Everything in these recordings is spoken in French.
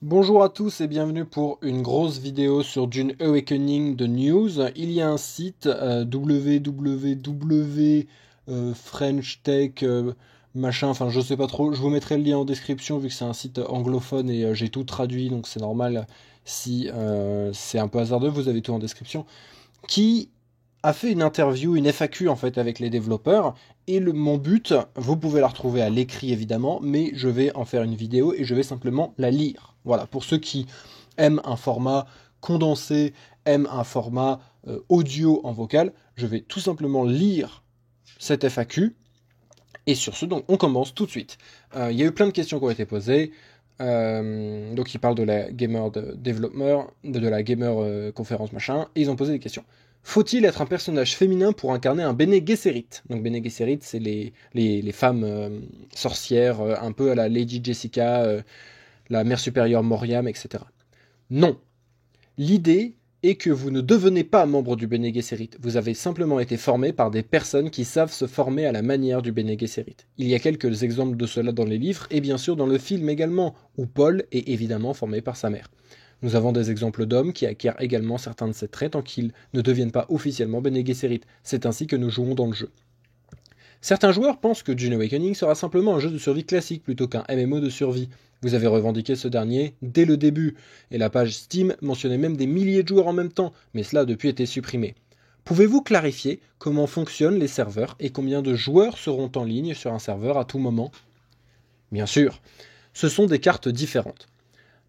Bonjour à tous et bienvenue pour une grosse vidéo sur Dune Awakening de news. Il y a un site www French Tech machin, enfin je sais pas trop, je vous mettrai le lien en description vu que c'est un site anglophone et j'ai tout traduit donc c'est normal si c'est un peu hasardeux, vous avez tout en description, qui a fait une interview, une FAQ en fait avec les développeurs. Et mon but, vous pouvez la retrouver à l'écrit évidemment, mais je vais en faire une vidéo et je vais simplement la lire. Voilà, pour ceux qui aiment un format condensé, aiment un format audio en vocal, je vais tout simplement lire cette FAQ. Et sur ce, donc, on commence tout de suite. Il y a eu plein de questions qui ont été posées. Donc, ils parlent de la gamer développeur, de la gamer conférence machin, et ils ont posé des questions. Faut-il être un personnage féminin pour incarner un Bene Gesserit? Donc Bene Gesserit, c'est les femmes sorcières, un peu à la Lady Jessica, la mère supérieure Moriam, etc. Non. L'idée est que vous ne devenez pas membre du Bene Gesserit. Vous avez simplement été formé par des personnes qui savent se former à la manière du Bene Gesserit. Il y a quelques exemples de cela dans les livres, et bien sûr dans le film également, où Paul est évidemment formé par sa mère. Nous avons des exemples d'hommes qui acquièrent également certains de ces traits tant qu'ils ne deviennent pas officiellement Bene Gesserit. C'est ainsi que nous jouons dans le jeu. Certains joueurs pensent que Dune Awakening sera simplement un jeu de survie classique plutôt qu'un MMO de survie. Vous avez revendiqué ce dernier dès le début, et la page Steam mentionnait même des milliers de joueurs en même temps, mais cela a depuis été supprimé. Pouvez-vous clarifier comment fonctionnent les serveurs et combien de joueurs seront en ligne sur un serveur à tout moment? Bien sûr, ce sont des cartes différentes.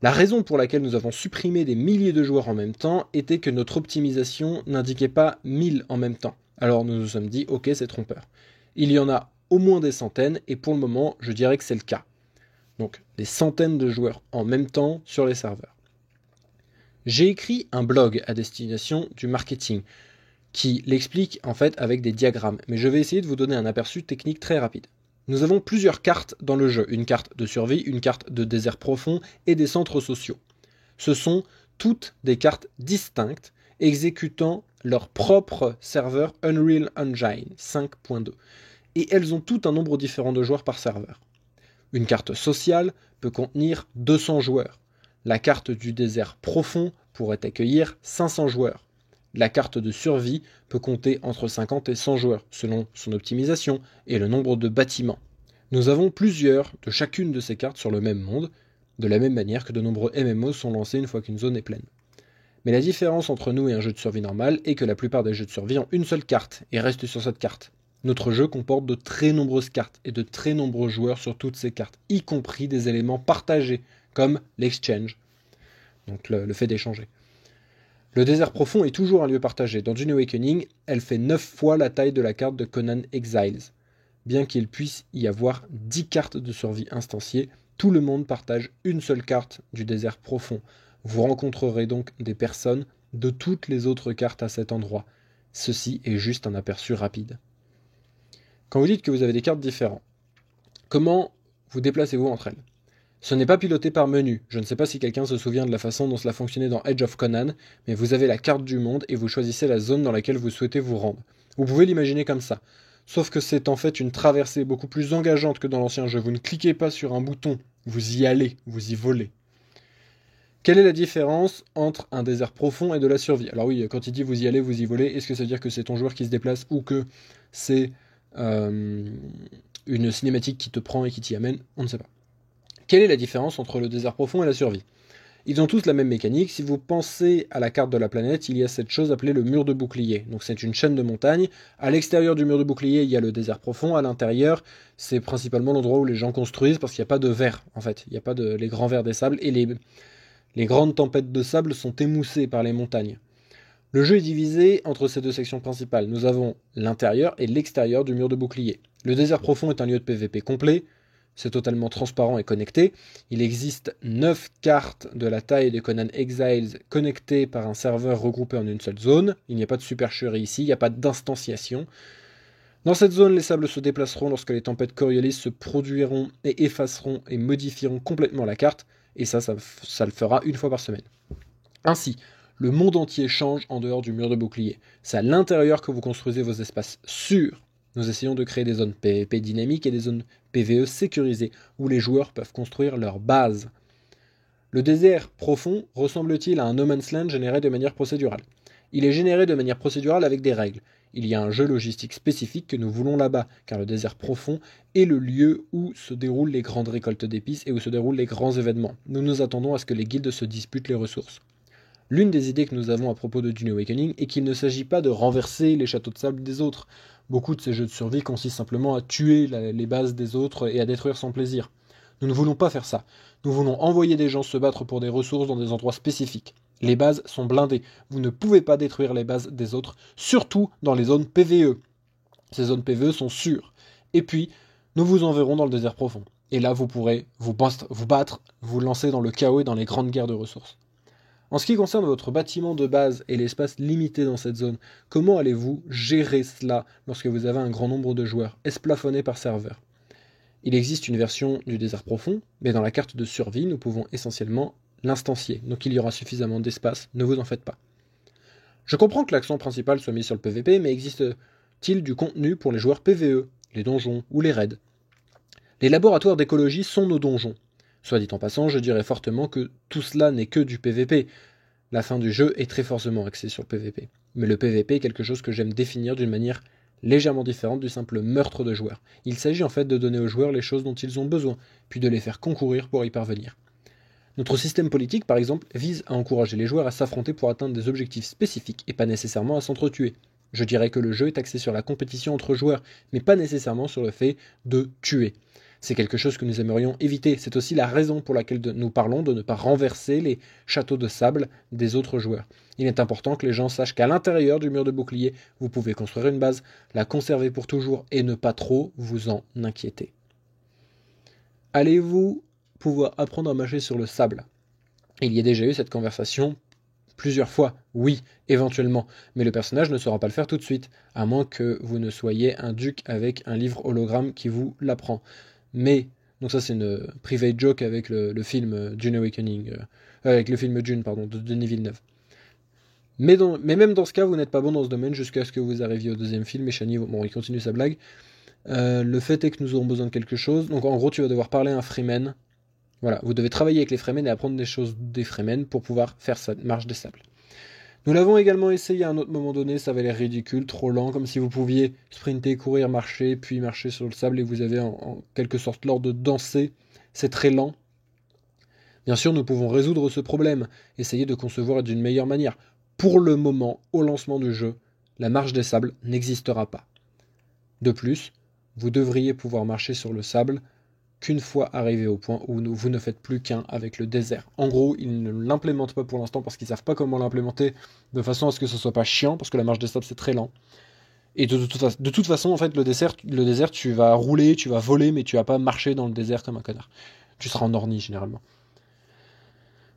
La raison pour laquelle nous avons supprimé des milliers de joueurs en même temps était que notre optimisation n'indiquait pas 1000 en même temps. Alors nous nous sommes dit, ok, c'est trompeur. Il y en a au moins des centaines, et pour le moment, je dirais que c'est le cas. Donc, des centaines de joueurs en même temps sur les serveurs. J'ai écrit un blog à destination du marketing qui l'explique en fait avec des diagrammes, mais je vais essayer de vous donner un aperçu technique très rapide. Nous avons plusieurs cartes dans le jeu, une carte de survie, une carte de désert profond et des centres sociaux. Ce sont toutes des cartes distinctes exécutant leur propre serveur Unreal Engine 5.2. Et elles ont tout un nombre différent de joueurs par serveur. Une carte sociale peut contenir 200 joueurs. La carte du désert profond pourrait accueillir 500 joueurs. La carte de survie peut compter entre 50 et 100 joueurs, selon son optimisation et le nombre de bâtiments. Nous avons plusieurs de chacune de ces cartes sur le même monde, de la même manière que de nombreux MMO sont lancés une fois qu'une zone est pleine. Mais la différence entre nous et un jeu de survie normal est que la plupart des jeux de survie ont une seule carte et restent sur cette carte. Notre jeu comporte de très nombreuses cartes et de très nombreux joueurs sur toutes ces cartes, y compris des éléments partagés, comme l'exchange, donc le fait d'échanger. Le désert profond est toujours un lieu partagé. Dans Dune Awakening, elle fait 9 fois la taille de la carte de Conan Exiles. Bien qu'il puisse y avoir 10 cartes de survie instanciées, tout le monde partage une seule carte du désert profond. Vous rencontrerez donc des personnes de toutes les autres cartes à cet endroit. Ceci est juste un aperçu rapide. Quand vous dites que vous avez des cartes différentes, comment vous déplacez-vous entre elles? Ce n'est pas piloté par menu. Je ne sais pas si quelqu'un se souvient de la façon dont cela fonctionnait dans Edge of Conan, mais vous avez la carte du monde et vous choisissez la zone dans laquelle vous souhaitez vous rendre. Vous pouvez l'imaginer comme ça. Sauf que c'est en fait une traversée beaucoup plus engageante que dans l'ancien jeu. Vous ne cliquez pas sur un bouton, vous y allez, vous y volez. Quelle est la différence entre un désert profond et de la survie? Alors oui, quand il dit vous y allez, vous y volez, est-ce que ça veut dire que c'est ton joueur qui se déplace ou que c'est une cinématique qui te prend et qui t'y amène? On ne sait pas. Quelle est la différence entre le désert profond et la survie? Ils ont tous la même mécanique. Si vous pensez à la carte de la planète, il y a cette chose appelée le mur de bouclier. Donc c'est une chaîne de montagnes. À l'extérieur du mur de bouclier, il y a le désert profond. À l'intérieur, c'est principalement l'endroit où les gens construisent parce qu'il n'y a pas de verre, en fait. Il n'y a pas les grands vers des sables. Et les grandes tempêtes de sable sont émoussées par les montagnes. Le jeu est divisé entre ces deux sections principales. Nous avons l'intérieur et l'extérieur du mur de bouclier. Le désert profond est un lieu de PVP complet. C'est totalement transparent et connecté. Il existe 9 cartes de la taille de Conan Exiles connectées par un serveur regroupé en une seule zone. Il n'y a pas de supercherie ici, il n'y a pas d'instanciation. Dans cette zone, les sables se déplaceront lorsque les tempêtes Coriolis se produiront et effaceront et modifieront complètement la carte, et ça le fera une fois par semaine. Ainsi, le monde entier change en dehors du mur de bouclier. C'est à l'intérieur que vous construisez vos espaces sûrs. Nous essayons de créer des zones PvP dynamiques et des zones PvE sécurisées, où les joueurs peuvent construire leur base. Le désert profond ressemble-t-il à un no man's land généré de manière procédurale? Il est généré de manière procédurale avec des règles. Il y a un jeu logistique spécifique que nous voulons là-bas, car le désert profond est le lieu où se déroulent les grandes récoltes d'épices et où se déroulent les grands événements. Nous nous attendons à ce que les guildes se disputent les ressources. L'une des idées que nous avons à propos de Dune Awakening est qu'il ne s'agit pas de renverser les châteaux de sable des autres. Beaucoup de ces jeux de survie consistent simplement à tuer les bases des autres et à détruire sans plaisir. Nous ne voulons pas faire ça. Nous voulons envoyer des gens se battre pour des ressources dans des endroits spécifiques. Les bases sont blindées. Vous ne pouvez pas détruire les bases des autres, surtout dans les zones PvE. Ces zones PvE sont sûres. Et puis, nous vous enverrons dans le désert profond. Et là, vous pourrez vous battre, vous lancer dans le chaos et dans les grandes guerres de ressources. En ce qui concerne votre bâtiment de base et l'espace limité dans cette zone, comment allez-vous gérer cela lorsque vous avez un grand nombre de joueurs? Est-ce plafonné par serveur? Il existe une version du désert profond, mais dans la carte de survie, nous pouvons essentiellement l'instancier, donc il y aura suffisamment d'espace, ne vous en faites pas. Je comprends que l'accent principal soit mis sur le PvP, mais existe-t-il du contenu pour les joueurs PvE, les donjons ou les raids? Les laboratoires d'écologie sont nos donjons. Soit dit en passant, je dirais fortement que tout cela n'est que du PvP. La fin du jeu est très forcément axée sur le PvP. Mais le PvP est quelque chose que j'aime définir d'une manière légèrement différente du simple meurtre de joueurs. Il s'agit en fait de donner aux joueurs les choses dont ils ont besoin, puis de les faire concourir pour y parvenir. Notre système politique, par exemple, vise à encourager les joueurs à s'affronter pour atteindre des objectifs spécifiques et pas nécessairement à s'entretuer. Je dirais que le jeu est axé sur la compétition entre joueurs, mais pas nécessairement sur le fait de tuer. C'est quelque chose que nous aimerions éviter. C'est aussi la raison pour laquelle nous parlons de ne pas renverser les châteaux de sable des autres joueurs. Il est important que les gens sachent qu'à l'intérieur du mur de bouclier, vous pouvez construire une base, la conserver pour toujours et ne pas trop vous en inquiéter. Allez-vous pouvoir apprendre à marcher sur le sable? Il y a déjà eu cette conversation plusieurs fois, oui, éventuellement, mais le personnage ne saura pas le faire tout de suite, à moins que vous ne soyez un duc avec un livre hologramme qui vous l'apprend. Mais, donc ça c'est une private joke avec le film Dune Awakening, avec le film Dune, pardon, de Denis Villeneuve. Mais même dans ce cas, vous n'êtes pas bon dans ce domaine jusqu'à ce que vous arriviez au deuxième film, et Shani, bon, il continue sa blague. Le fait est que nous aurons besoin de quelque chose, donc en gros tu vas devoir parler à un Freeman. Voilà, vous devez travailler avec les Fremen et apprendre des choses des Fremen pour pouvoir faire cette marche des sables. Nous l'avons également essayé à un autre moment donné, ça avait l'air ridicule, trop lent, comme si vous pouviez sprinter, courir, marcher, puis marcher sur le sable et vous avez en quelque sorte l'ordre de danser. C'est très lent. Bien sûr, nous pouvons résoudre ce problème, essayer de concevoir d'une meilleure manière. Pour le moment, au lancement du jeu, la marche des sables n'existera pas. De plus, vous devriez pouvoir marcher sur le sable qu'une fois arrivé au point où vous ne faites plus qu'un avec le désert. En gros, ils ne l'implémentent pas pour l'instant parce qu'ils ne savent pas comment l'implémenter de façon à ce que ce soit pas chiant, parce que la marche des sables c'est très lent. Et de toute façon, en fait, le désert, tu vas rouler, tu vas voler, mais tu vas pas marcher dans le désert comme un connard. Tu seras en ornie généralement.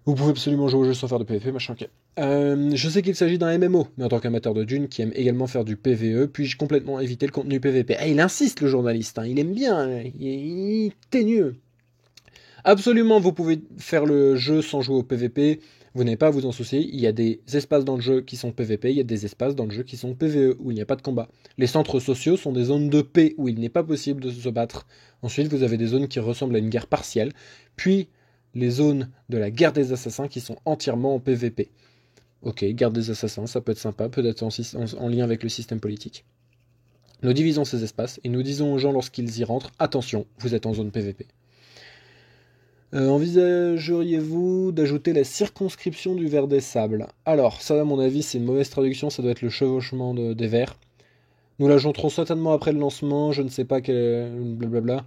Vous pouvez absolument jouer au jeu sans faire de PvP, machin, ok. Je sais qu'il s'agit d'un MMO, mais en tant qu'amateur de Dune qui aime également faire du PvE, puis-je complètement éviter le contenu PvP? Ah, il insiste le journaliste, hein, il aime bien, il est teigneux. Absolument, vous pouvez faire le jeu sans jouer au PvP, vous n'avez pas à vous en soucier, il y a des espaces dans le jeu qui sont PvP, il y a des espaces dans le jeu qui sont PvE, où il n'y a pas de combat. Les centres sociaux sont des zones de paix, où il n'est pas possible de se battre. Ensuite, vous avez des zones qui ressemblent à une guerre partielle, puis les zones de la guerre des assassins qui sont entièrement en PvP. Ok, guerre des assassins, ça peut être sympa, peut-être en lien avec le système politique. Nous divisons ces espaces et nous disons aux gens lorsqu'ils y rentrent, attention, vous êtes en zone PvP. Envisageriez-vous d'ajouter la circonscription du ver des sables? Alors, ça à mon avis c'est une mauvaise traduction, ça doit être le chevauchement des vers. Nous l'ajouterons certainement après le lancement, je ne sais pas quel... blablabla.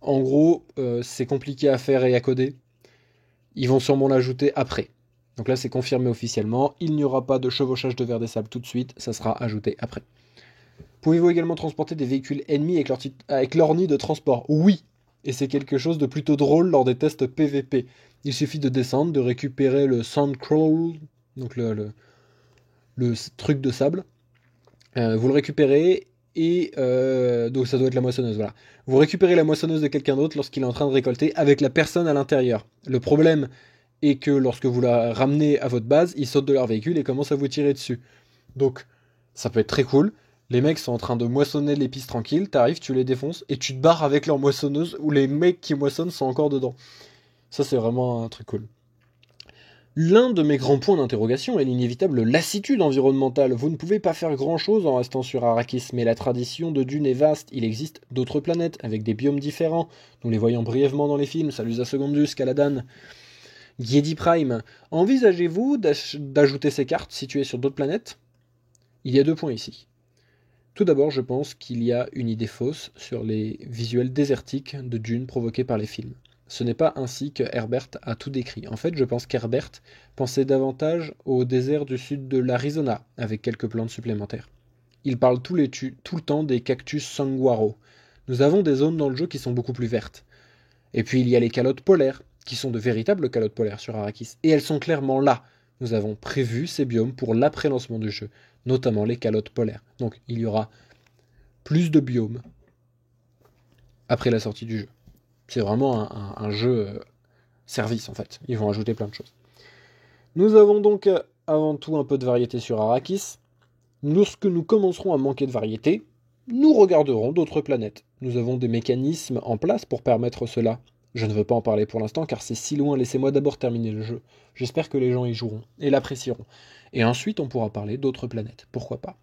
En gros, c'est compliqué à faire et à coder. Ils vont sûrement l'ajouter après. Donc là, c'est confirmé officiellement. Il n'y aura pas de chevauchage de vers des sables tout de suite. Ça sera ajouté après. Pouvez-vous également transporter des véhicules ennemis avec leur nid de transport? Oui. Et c'est quelque chose de plutôt drôle lors des tests PVP. Il suffit de descendre, de récupérer le Sandcrawl, donc le truc de sable. Vous le récupérez et donc ça doit être la moissonneuse, voilà. Vous récupérez la moissonneuse de quelqu'un d'autre lorsqu'il est en train de récolter avec la personne à l'intérieur. Le problème est que lorsque vous la ramenez à votre base, ils sautent de leur véhicule et commencent à vous tirer dessus. Donc ça peut être très cool. Les mecs sont en train de moissonner l'épice tranquille, t'arrives, tu les défonces et tu te barres avec leur moissonneuse où les mecs qui moissonnent sont encore dedans. Ça c'est vraiment un truc cool. L'un de mes grands points d'interrogation est l'inévitable lassitude environnementale. Vous ne pouvez pas faire grand-chose en restant sur Arrakis, mais la tradition de Dune est vaste. Il existe d'autres planètes, avec des biomes différents. Nous les voyons brièvement dans les films. Salusa Secondus, Caladan, Giedi Prime. Envisagez-vous d'ajouter ces cartes situées sur d'autres planètes ? Il y a 2 points ici. Tout d'abord, je pense qu'il y a une idée fausse sur les visuels désertiques de Dune provoqués par les films. Ce n'est pas ainsi que Herbert a tout décrit. En fait, je pense qu'Herbert pensait davantage au désert du sud de l'Arizona, avec quelques plantes supplémentaires. Il parle tout le temps des cactus saguaro. Nous avons des zones dans le jeu qui sont beaucoup plus vertes. Et puis il y a les calottes polaires, qui sont de véritables calottes polaires sur Arrakis. Et elles sont clairement là. Nous avons prévu ces biomes pour l'après-lancement du jeu, notamment les calottes polaires. Donc il y aura plus de biomes après la sortie du jeu. C'est vraiment un jeu service en fait. Ils vont ajouter plein de choses. Nous avons donc avant tout un peu de variété sur Arrakis. Lorsque nous commencerons à manquer de variété, nous regarderons d'autres planètes. Nous avons des mécanismes en place pour permettre cela. Je ne veux pas en parler pour l'instant car c'est si loin, laissez-moi d'abord terminer le jeu. J'espère que les gens y joueront et l'apprécieront. Et ensuite on pourra parler d'autres planètes, pourquoi pas.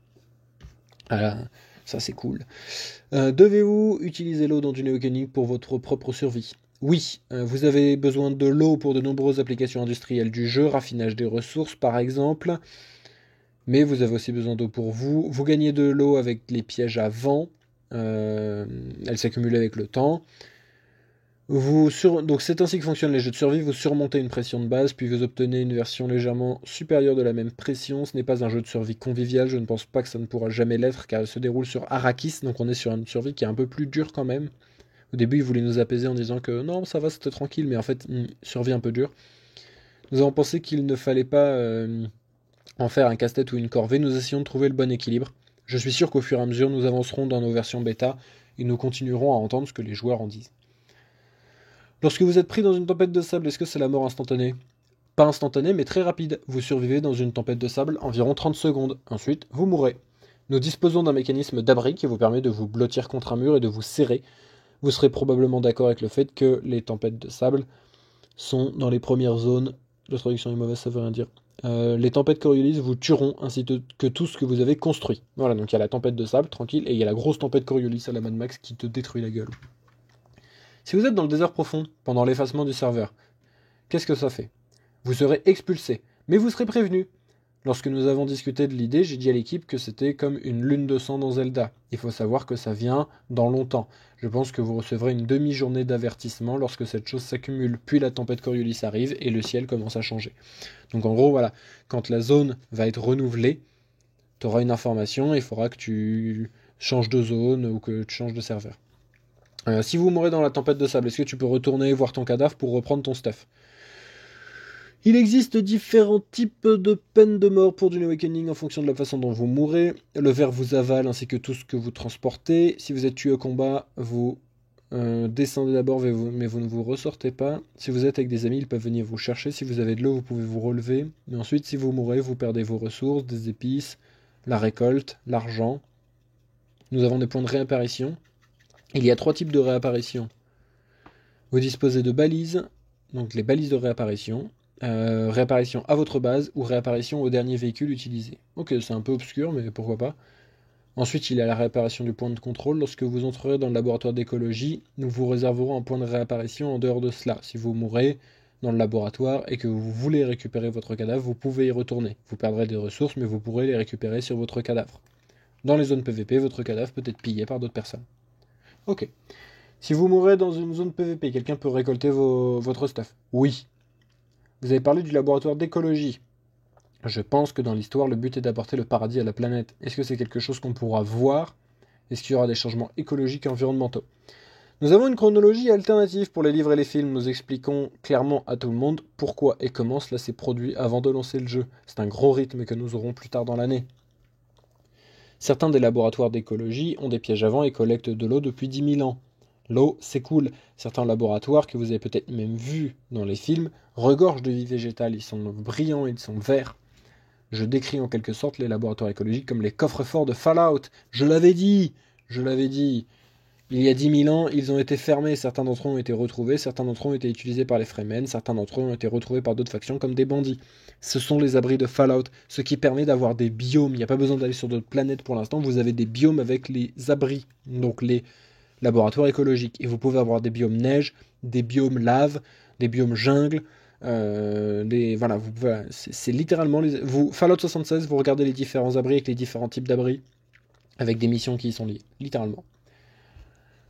Ça c'est cool. Devez-vous utiliser l'eau dans Dune Awakening pour votre propre survie ? Oui, vous avez besoin de l'eau pour de nombreuses applications industrielles du jeu, raffinage des ressources par exemple, mais vous avez aussi besoin d'eau pour vous. Vous gagnez de l'eau avec les pièges à vent, elle s'accumule avec le temps. Donc c'est ainsi que fonctionnent les jeux de survie, vous surmontez une pression de base, puis vous obtenez une version légèrement supérieure de la même pression. Ce n'est pas un jeu de survie convivial, je ne pense pas que ça ne pourra jamais l'être, car il se déroule sur Arrakis, donc on est sur une survie qui est un peu plus dure quand même. Au début, ils voulaient nous apaiser en disant que non, ça va, c'était tranquille, mais en fait, une survie un peu dure. Nous avons pensé qu'il ne fallait pas en faire un casse-tête ou une corvée, nous essayons de trouver le bon équilibre. Je suis sûr qu'au fur et à mesure, nous avancerons dans nos versions bêta, et nous continuerons à entendre ce que les joueurs en disent. Lorsque vous êtes pris dans une tempête de sable, est-ce que c'est la mort instantanée ? Pas instantanée, mais très rapide. Vous survivez dans une tempête de sable environ 30 secondes. Ensuite, vous mourrez. Nous disposons d'un mécanisme d'abri qui vous permet de vous blottir contre un mur et de vous serrer. Vous serez probablement d'accord avec le fait que les tempêtes de sable sont dans les premières zones. La traduction est mauvaise, ça veut rien dire. Les tempêtes Coriolis vous tueront ainsi que tout ce que vous avez construit. Voilà, donc il y a la tempête de sable, tranquille, et il y a la grosse tempête Coriolis à la Mad Max qui te détruit la gueule. Si vous êtes dans le désert profond, pendant l'effacement du serveur, qu'est-ce que ça fait ? Vous serez expulsé, mais vous serez prévenu. Lorsque nous avons discuté de l'idée, j'ai dit à l'équipe que c'était comme une lune de sang dans Zelda. Il faut savoir que ça vient dans longtemps. Je pense que vous recevrez une demi-journée d'avertissement lorsque cette chose s'accumule, puis la tempête Coriolis arrive et le ciel commence à changer. Donc en gros, voilà, quand la zone va être renouvelée, tu auras une information et il faudra que tu changes de zone ou que tu changes de serveur. Si vous mourrez dans la tempête de sable, est-ce que tu peux retourner voir ton cadavre pour reprendre ton stuff ? Il existe différents types de peines de mort pour Dune Awakening en fonction de la façon dont vous mourrez. Le ver vous avale ainsi que tout ce que vous transportez. Si vous êtes tué au combat, vous descendez d'abord mais vous ne vous ressortez pas. Si vous êtes avec des amis, ils peuvent venir vous chercher. Si vous avez de l'eau, vous pouvez vous relever. Mais ensuite, si vous mourrez, vous perdez vos ressources, des épices, la récolte, l'argent. Nous avons des points de réapparition. Il y a 3 types de réapparition. Vous disposez de balises, donc les balises de réapparition, réapparition à votre base ou réapparition au dernier véhicule utilisé. Ok, c'est un peu obscur, mais pourquoi pas. Ensuite, il y a la réapparition du point de contrôle. Lorsque vous entrerez dans le laboratoire d'écologie, nous vous réserverons un point de réapparition en dehors de cela. Si vous mourrez dans le laboratoire et que vous voulez récupérer votre cadavre, vous pouvez y retourner. Vous perdrez des ressources, mais vous pourrez les récupérer sur votre cadavre. Dans les zones PVP, votre cadavre peut être pillé par d'autres personnes. Ok. Si vous mourrez dans une zone PVP, quelqu'un peut récolter votre stuff. Oui. Vous avez parlé du laboratoire d'écologie. Je pense que dans l'histoire, le but est d'apporter le paradis à la planète. Est-ce que c'est quelque chose qu'on pourra voir ? Est-ce qu'il y aura des changements écologiques et environnementaux ? Nous avons une chronologie alternative pour les livres et les films. Nous expliquons clairement à tout le monde pourquoi et comment cela s'est produit avant de lancer le jeu. C'est un gros rythme que nous aurons plus tard dans l'année. Certains des laboratoires d'écologie ont des pièges à vent et collectent de l'eau depuis 10 000 ans. L'eau, c'est cool. Certains laboratoires, que vous avez peut-être même vus dans les films, regorgent de vie végétale. Ils sont brillants, ils sont verts. Je décris en quelque sorte les laboratoires écologiques comme les coffres-forts de Fallout. Je l'avais dit. Il y a 10 000 ans, ils ont été fermés, certains d'entre eux ont été retrouvés, certains d'entre eux ont été utilisés par les Fremen, certains d'entre eux ont été retrouvés par d'autres factions comme des bandits. Ce sont les abris de Fallout, ce qui permet d'avoir des biomes. Il n'y a pas besoin d'aller sur d'autres planètes pour l'instant, vous avez des biomes avec les abris, donc les laboratoires écologiques. Et vous pouvez avoir des biomes neige, des biomes lave, des biomes jungle. Voilà, c'est littéralement Fallout 76, vous regardez les différents abris avec les différents types d'abris, avec des missions qui y sont liées, littéralement.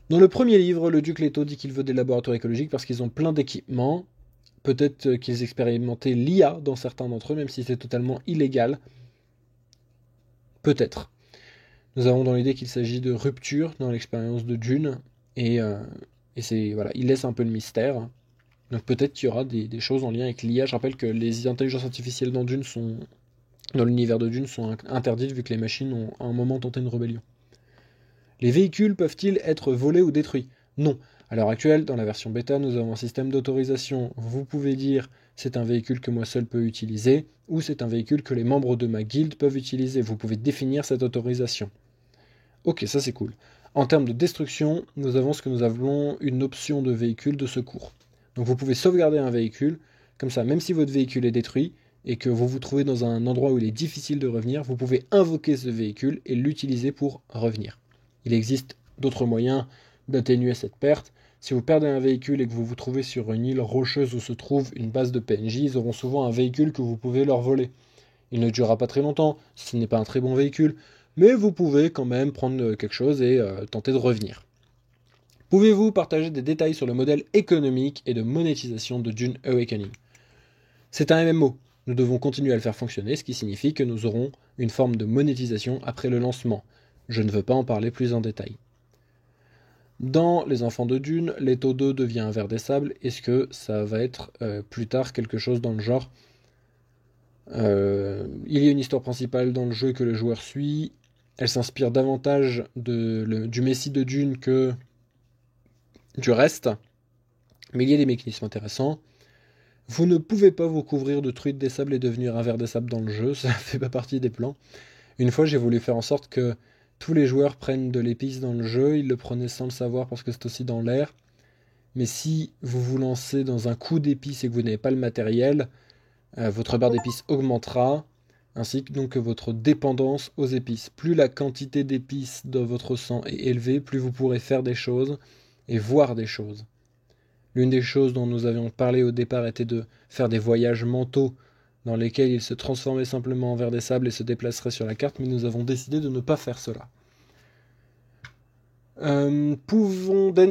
Dans le premier livre, le duc Leto dit qu'il veut des laboratoires écologiques parce qu'ils ont plein d'équipements. Peut-être qu'ils expérimentaient l'IA dans certains d'entre eux, même si c'est totalement illégal. Peut-être. Nous avons dans l'idée qu'il s'agit de rupture dans l'expérience de Dune, et c'est voilà, il laisse un peu le mystère. Donc peut-être qu'il y aura des choses en lien avec l'IA. Je rappelle que les intelligences artificielles dans Dune dans l'univers de Dune sont interdites vu que les machines ont à un moment tenté une rébellion. Les véhicules peuvent-ils être volés ou détruits? Non. À l'heure actuelle, dans la version bêta, nous avons un système d'autorisation. Vous pouvez dire c'est un véhicule que moi seul peux utiliser, ou c'est un véhicule que les membres de ma guilde peuvent utiliser. Vous pouvez définir cette autorisation. Ok, ça c'est cool. En termes de destruction, nous avons ce que nous appelons une option de véhicule de secours. Donc vous pouvez sauvegarder un véhicule, comme ça, même si votre véhicule est détruit, et que vous vous trouvez dans un endroit où il est difficile de revenir, vous pouvez invoquer ce véhicule et l'utiliser pour revenir. Il existe d'autres moyens d'atténuer cette perte. Si vous perdez un véhicule et que vous vous trouvez sur une île rocheuse où se trouve une base de PNJ, ils auront souvent un véhicule que vous pouvez leur voler. Il ne durera pas très longtemps, ce n'est pas un très bon véhicule, mais vous pouvez quand même prendre quelque chose et tenter de revenir. Pouvez-vous partager des détails sur le modèle économique et de monétisation de Dune Awakening? C'est un MMO. Nous devons continuer à le faire fonctionner, ce qui signifie que nous aurons une forme de monétisation après le lancement. Je ne veux pas en parler plus en détail. Dans Les Enfants de Dune, Leto 2 devient un ver des sables. Est-ce que ça va être plus tard quelque chose dans le genre il y a une histoire principale dans le jeu que le joueur suit. Elle s'inspire davantage du Messie de Dune que du reste. Mais il y a des mécanismes intéressants. Vous ne pouvez pas vous couvrir de truites des sables et devenir un ver des sables dans le jeu. Ça ne fait pas partie des plans. Une fois, j'ai voulu faire en sorte que tous les joueurs prennent de l'épice dans le jeu. Ils le prenaient sans le savoir parce que c'est aussi dans l'air. Mais si vous vous lancez dans un coup d'épices et que vous n'avez pas le matériel, votre barre d'épices augmentera, ainsi que donc votre dépendance aux épices. Plus la quantité d'épices dans votre sang est élevée, plus vous pourrez faire des choses et voir des choses. L'une des choses dont nous avions parlé au départ était de faire des voyages mentaux dans lesquels il se transformait simplement en ver des sables et se déplacerait sur la carte, mais nous avons décidé de ne pas faire cela.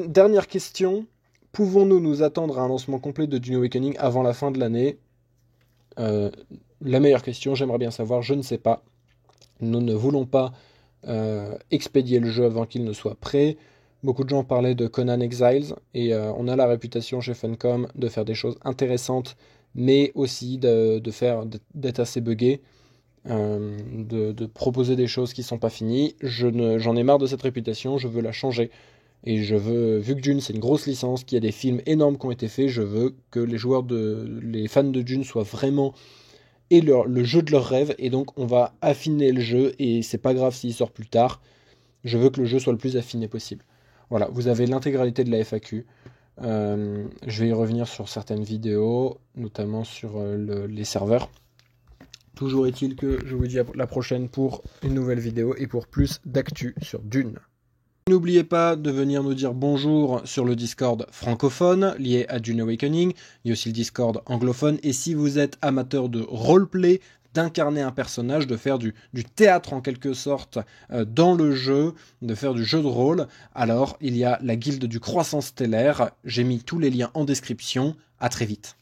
Dernière question. Pouvons-nous nous attendre à un lancement complet de Dune Awakening avant la fin de l'année? La meilleure question, j'aimerais bien savoir, je ne sais pas. Nous ne voulons pas expédier le jeu avant qu'il ne soit prêt. Beaucoup de gens parlaient de Conan Exiles, et on a la réputation chez Funcom de faire des choses intéressantes, mais aussi d'être assez buggé, de proposer des choses qui ne sont pas finies. J'en ai marre de cette réputation, je veux la changer. Et vu que Dune c'est une grosse licence, qu'il y a des films énormes qui ont été faits, je veux que les fans de Dune soient vraiment le jeu de leur rêve, et donc on va affiner le jeu, et c'est pas grave s'il sort plus tard. Je veux que le jeu soit le plus affiné possible. Voilà, vous avez l'intégralité de la FAQ. Je vais y revenir sur certaines vidéos, notamment sur les serveurs. Toujours est-il que je vous dis à la prochaine pour une nouvelle vidéo et pour plus d'actu sur Dune. N'oubliez pas de venir nous dire bonjour sur le Discord francophone lié à Dune Awakening. Il y a aussi le Discord anglophone. Et si vous êtes amateur de roleplay, d'incarner un personnage, de faire du théâtre en quelque sorte dans le jeu, de faire du jeu de rôle, alors il y a la guilde du Croissant Stellaire. J'ai mis tous les liens en description. À très vite.